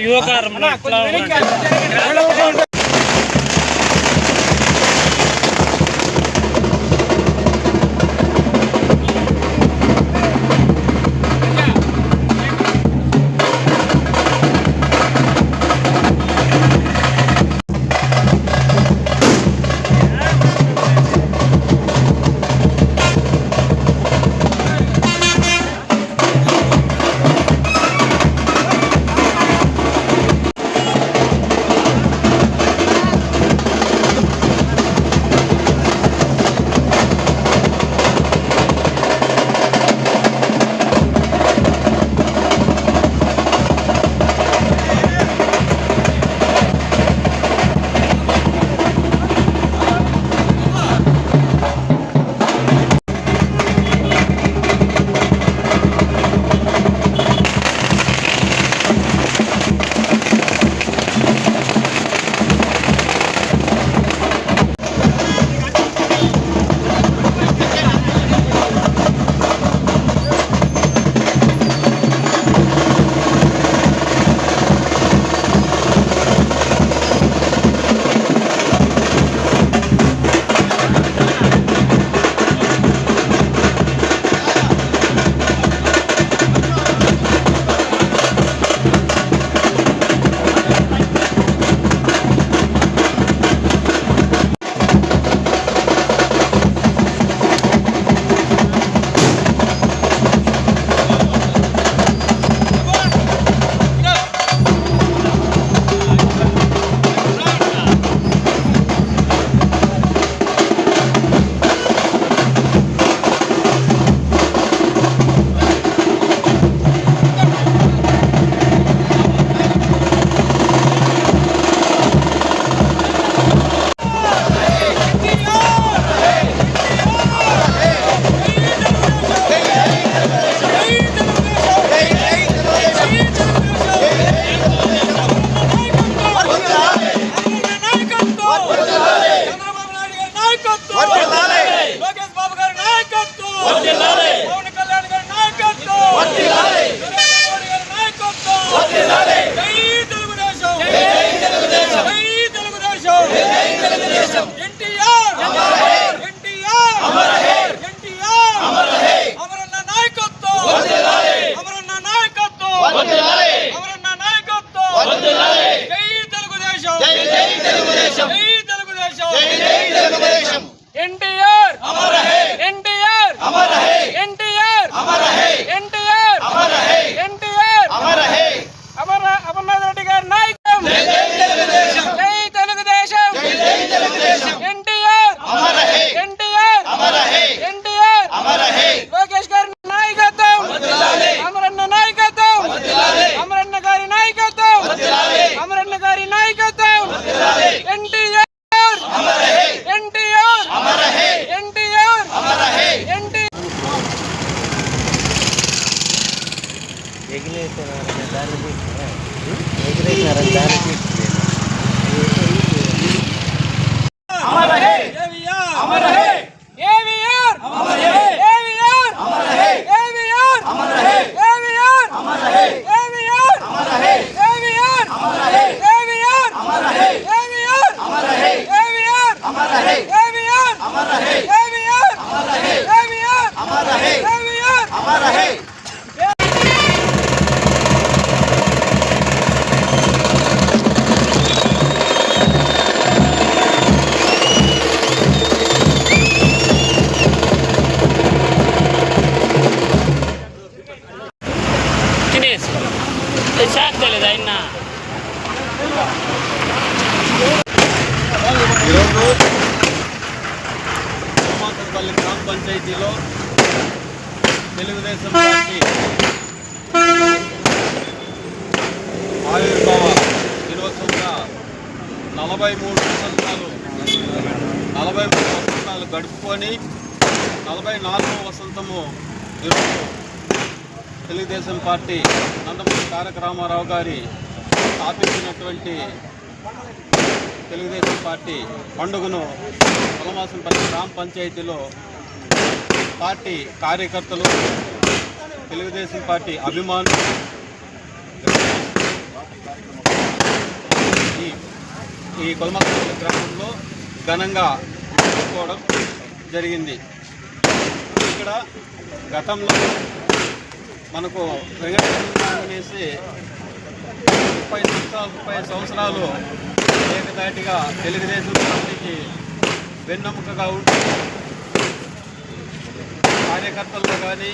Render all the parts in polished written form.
యువకారం పంచాయతీలో తెలుగుదేశం పార్టీ ఆవిర్భావ దినోత్సవంగా 43 వసంతాలు గడుపుకొని 44వ వసంతము ఈరోజు తెలుగుదేశం పార్టీ నందమూరి తారక రామారావు గారి స్థాపించినటువంటి తెలుగుదేశం పార్టీ పండుగను కొలమాసంపల్లి గ్రామ పంచాయతీలో పార్టీ కార్యకర్తలు, తెలుగుదేశం పార్టీ అభిమానులు ఈ కొలమాసంపల్లి గ్రామంలో ఘనంగా జరుపుకోవడం జరిగింది. ఇక్కడ గతంలో మనకు వెంకటేశ్వర అనేసి 30 సంవత్సరాలు ఏకదాటిగా తెలుగుదేశం పార్టీకి వెన్నెముకగా ఉంటూ కార్యకర్తల్లో కానీ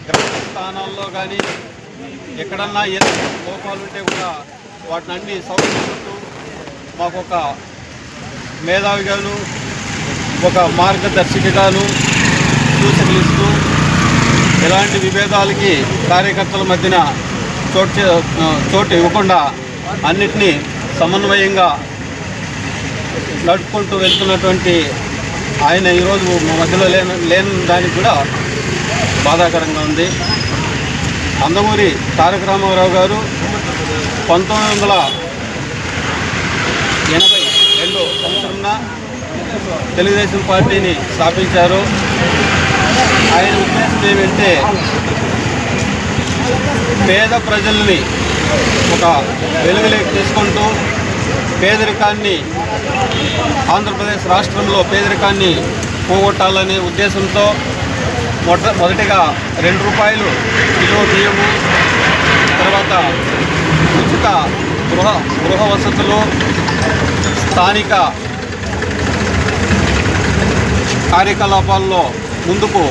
గ్రామ స్థానాల్లో కానీ ఎక్కడన్నా ఎన్ని లోపాలు ఉంటే కూడా వాటిని అన్ని సౌకర్యంటూ మాకొక మేధావిగాను, ఒక మార్గదర్శికగాను సూచనలిస్తూ ఎలాంటి విభేదాలకి కార్యకర్తల మధ్యన చోటు ఇవ్వకుండా అన్నిటినీ సమన్వయంగా నడుపుకుంటూ వెళ్తున్నటువంటి ఆయన ఈరోజు మా మధ్యలో లేని దానికి కూడా బాధాకరంగా ఉంది. నందమూరి తారక రామారావు గారు 1982 సంవత్సరంన తెలుగుదేశం పార్టీని స్థాపించారు. ఆయన ఉద్దేశం ఏమంటే పేద ప్రజల్ని ఒక వెలుగులోకి తీసుకుంటూ పేదరికాన్ని, ఆంధ్రప్రదేశ్ రాష్ట్రంలో పేదరికాన్ని పోగొట్టాలనే ఉద్దేశంతో మొదటిగా 2 రూపాయలు కిలో బియ్యము, తర్వాత ఉచిత గృహ వసతులు, స్థానిక కార్యకలాపాల్లో ముందుకు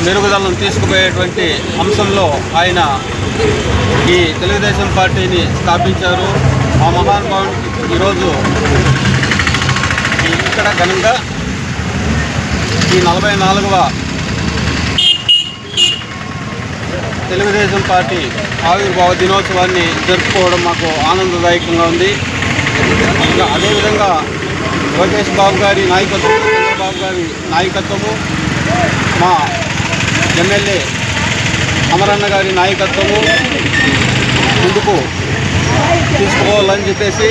మెరుగుదలను తీసుకుపోయేటువంటి అంశంలో ఆయన ఈ తెలుగుదేశం పార్టీని స్థాపించారు. ఆ మహానుభావునికి ఈరోజు ఇక్కడ ఘనంగా ఈ 44వ తెలుగుదేశం పార్టీ ఆవిర్భావ దినోత్సవాన్ని జరుపుకోవడం మాకు ఆనందదాయకంగా ఉంది. అదేవిధంగా లోకేష్ బాబు గారి నాయకత్వం, చంద్రబాబు గారి నాయకత్వము, మా ఎమ్మెల్యే అమరన్న గారి నాయకత్వము ముందుకు తీసుకోవాలని చెప్పేసి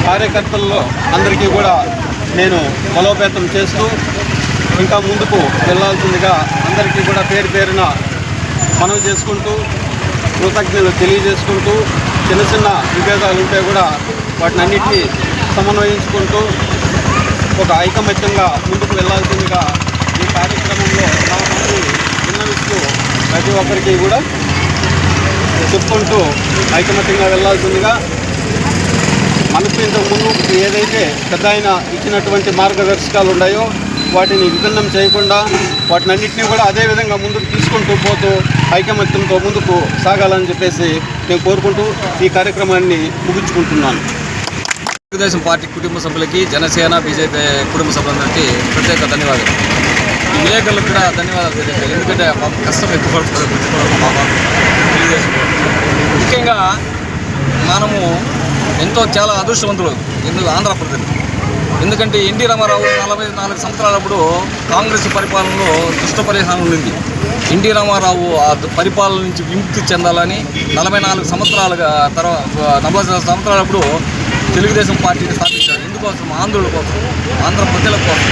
కార్యకర్తల్లో అందరికీ కూడా నేను బలోపేతం చేస్తూ ఇంకా ముందుకు వెళ్ళాల్సిందిగా అందరికీ కూడా పేరు పేరున మనవి చేసుకుంటూ కృతజ్ఞతలు తెలియజేసుకుంటూ చిన్న చిన్న విభేదాలు ఉంటే కూడా వాటిని అన్నింటినీ సమన్వయించుకుంటూ ఒక ఐకమత్యంగా ముందుకు వెళ్ళాల్సిందిగా ఈ కార్యక్రమంలో నా మంది విన్నవిస్తూ ప్రతి ఒక్కరికి కూడా చెప్పుకుంటూ ఐకమత్యంగా వెళ్ళాల్సిందిగా మనకు ఇంతకు ముందు ఏదైతే పెద్ద ఆయన ఇచ్చినటువంటి మార్గదర్శకాలు ఉన్నాయో వాటిని విభిన్నం చేయకుండా వాటిని అన్నింటినీ కూడా అదేవిధంగా ముందుకు తీసుకుంటూ పోతూ ఐకమత్యంతో ముందుకు సాగాలని చెప్పేసి నేను కోరుకుంటూ ఈ కార్యక్రమాన్ని ముగించుకుంటున్నాను. తెలుగుదేశం పార్టీ కుటుంబ సభ్యులకి, జనసేన, బీజేపీ కుటుంబ సభ్యులందరికీ ప్రత్యేక ధన్యవాదాలు. ఈ విలేకరులకు కూడా ధన్యవాదాలు తెలియజేయాలి. ఎందుకంటే కష్టం ఎక్కువ పడుతుంది తెలుగుదేశం. ముఖ్యంగా మనము చాలా అదృష్టవంతులు ఆంధ్రప్రదేశ్. ఎందుకంటే ఎన్టీ రామారావు 44 సంవత్సరాలప్పుడు కాంగ్రెస్ పరిపాలనలో దుష్ట పరిహారం ఉండింది. ఎన్టీ రామారావు ఆ పరిపాలన నుంచి విముక్తి చెందాలని 44 సంవత్సరాలుగా తర్వాత 40 సంవత్సరాలప్పుడు తెలుగుదేశం పార్టీని స్థాపించారు. ఎందుకోసం? ఆంధ్రుల కోసం, ఆంధ్ర ప్రజల కోసం.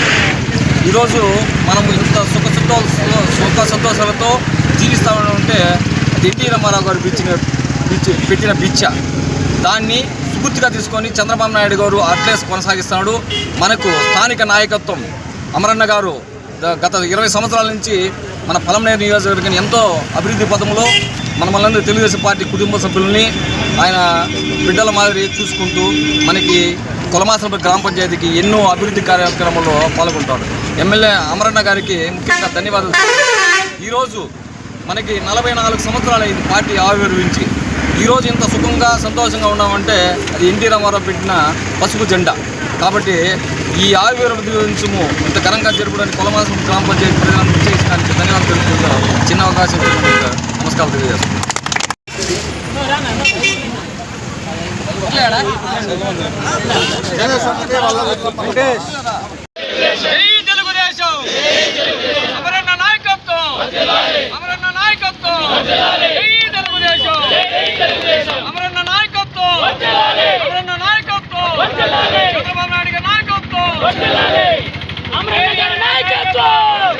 ఈరోజు మనం ఇంత సుఖ సంతోషాలతో జీవిస్తామంటే అది ఎన్టీ రామారావు గారు పెట్టిన బిచ్చ. దాన్ని స్ఫూర్తిగా తీసుకొని చంద్రబాబు నాయుడు గారు అట్లేసి కొనసాగిస్తున్నాడు. మనకు స్థానిక నాయకత్వం అమరన్న గారు గత 20 సంవత్సరాల నుంచి మన పలమనేరు నియోజకవర్గాన్ని ఎంతో అభివృద్ధి పథంలో మనమందరూ తెలుగుదేశం పార్టీ కుటుంబ సభ్యులని ఆయన బిడ్డల మాదిరి చూసుకుంటూ మనకి కొలమాసంపల్లి గ్రామ పంచాయతీకి ఎన్నో అభివృద్ధి కార్యక్రమాల్లో పాల్గొంటాడు. ఎమ్మెల్యే అమరన్న గారికి ముఖ్యంగా ధన్యవాదాలు. ఈరోజు మనకి 44 సంవత్సరాలు అయింది పార్టీ ఆవిర్భవించి. ఈరోజు ఇంత సుఖంగా సంతోషంగా ఉన్నామంటే అది ఎన్టీ రామారావు పెట్టిన పసుపు జెండా. కాబట్టి ఈ ఆవిర్భవించము ఇంత ఘనంగా జరపడానికి కొలమాసం గ్రామ పంచాయతీ ప్రజలను చేసినందుకు ధన్యవాదాలు తెలుపుకుంటూ చిన్న అవకాశం నమస్కారాలు తెలియజేస్తున్నాను. అమరన్న నాయకత్వం అమరన్న గారి నాయకత్వం,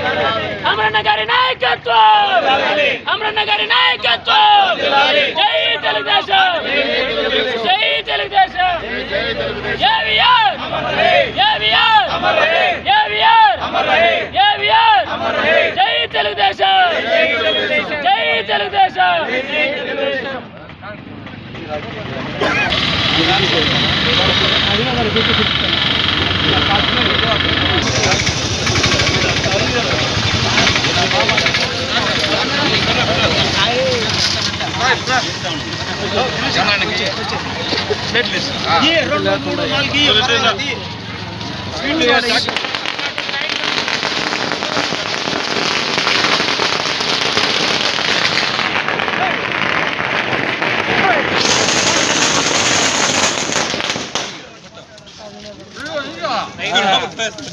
అమరన్న గారి నాయకత్వం, అమరన్న గారి నాయకత్వం. జై తెలుగుదేశం, జై Telugu Desam. AVR, AVR, AVR, AVR. జై తెలుగుదేశం, జై తెలుగుదేశం.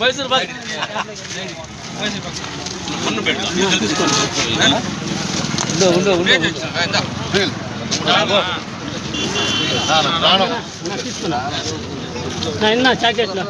మైసూర్ బాగ్ చాకెట్లో